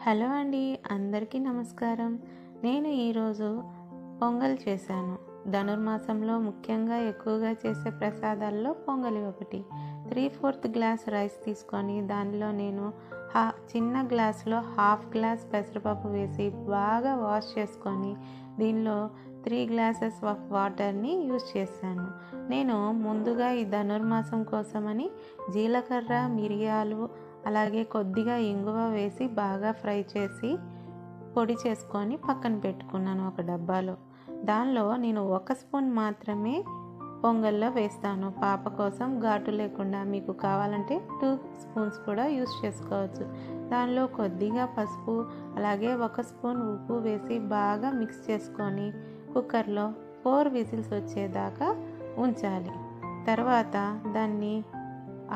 Hello అండి, అందరికీ నమస్కారం. నేను ఈరోజు పొంగల్ చేశాను. ధనుర్మాసంలో ముఖ్యంగా ఎక్కువగా చేసే ప్రసాదాల్లో పొంగలి ఒకటి. 3/4 గ్లాస్ రైస్ తీసుకొని దానిలో నేను చిన్న గ్లాసులో హాఫ్ గ్లాస్ పెసరపప్పు వేసి బాగా వాష్ చేసుకొని దీనిలో 3 గ్లాసెస్ ఆఫ్ వాటర్ని యూజ్ చేశాను. నేను ముందుగా ఈ ధనుర్మాసం కోసమని జీలకర్ర, మిరియాలు అలాగే కొద్దిగా ఇంగువ వేసి బాగా ఫ్రై చేసి పొడి చేసుకొని పక్కన పెట్టుకున్నాను ఒక డబ్బాలో. దానిలో నేను 1 స్పూన్ మాత్రమే పొంగల్లో వేస్తాను. పాప కోసం ఘాటు లేకుండా, మీకు కావాలంటే 2 స్పూన్స్ కూడా యూస్ చేసుకోవచ్చు. దానిలో కొద్దిగా పసుపు అలాగే 1 స్పూన్ ఉప్పు వేసి బాగా మిక్స్ చేసుకొని కుక్కర్లో 4 విజిల్స్ వచ్చేదాకా ఉంచాలి. తర్వాత దాన్ని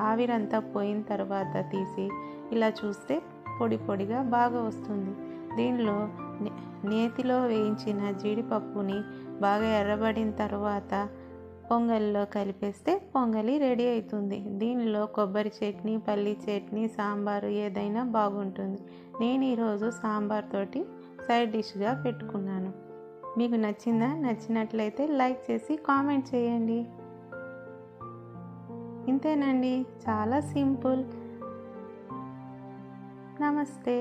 ఆవిరంతా పోయిన తర్వాత తీసి ఇలా చూస్తే పొడి పొడిగా బాగా వస్తుంది. దీనిలో నేతిలో వేయించిన జీడిపప్పుని బాగా ఎర్రబడిన తర్వాత పొంగల్లో కలిపేస్తే పొంగలి రెడీ అవుతుంది. దీనిలో కొబ్బరి చట్నీ, పల్లి చట్నీ, సాంబారు ఏదైనా బాగుంటుంది. నేను ఈరోజు సాంబార్ తోటి సైడ్ డిష్గా పెట్టుకున్నాను. మీకు నచ్చిందా? నచ్చినట్లయితే లైక్ చేసి కామెంట్ చేయండి. ఇంతేనండి, చాలా సింపుల్. నమస్తే.